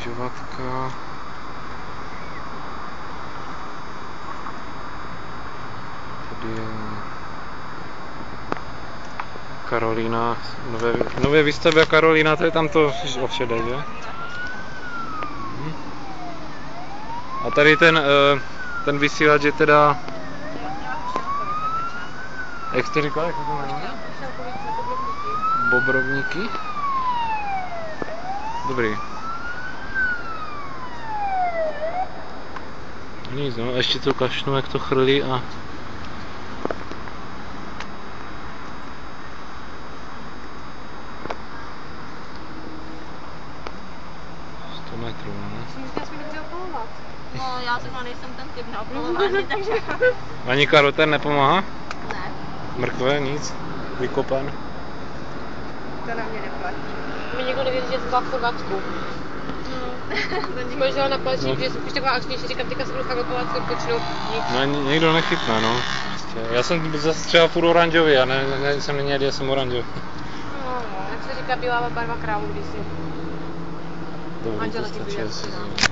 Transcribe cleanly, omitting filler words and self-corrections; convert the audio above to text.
křižovatka. Tady je Karolína, nové výstavba Karolína, to je tam to ovšede, že? A tady ten vysílač je teda... Jak jste říkal, jak se to jmenuje? Bobrovníky. Dobrý. Nic, no, ještě to kašnu, jak to chrlí a... metrů, ne? Myslím, že jsme dobře opalovat. No, já zrovna nejsem ten typ na opalování, takže... Ani karoten nepomáhá? Ne. Mrkve, nic? Vykopan? To na mě neplatí. Mi někdo nevěří, že jsem byla furt v Aksku. Spoležela na palčík, že jsem už taková akčnější, říkám, teďka se budu fakt opalovat, jsem počnou nic. No, někdo nechytne, no. Já jsem zase třeba furt oranžový, a jsem není já jsem oranžový. No, jak se říká, bílá barva krávu kdysi. Dobrý, to stačí asi.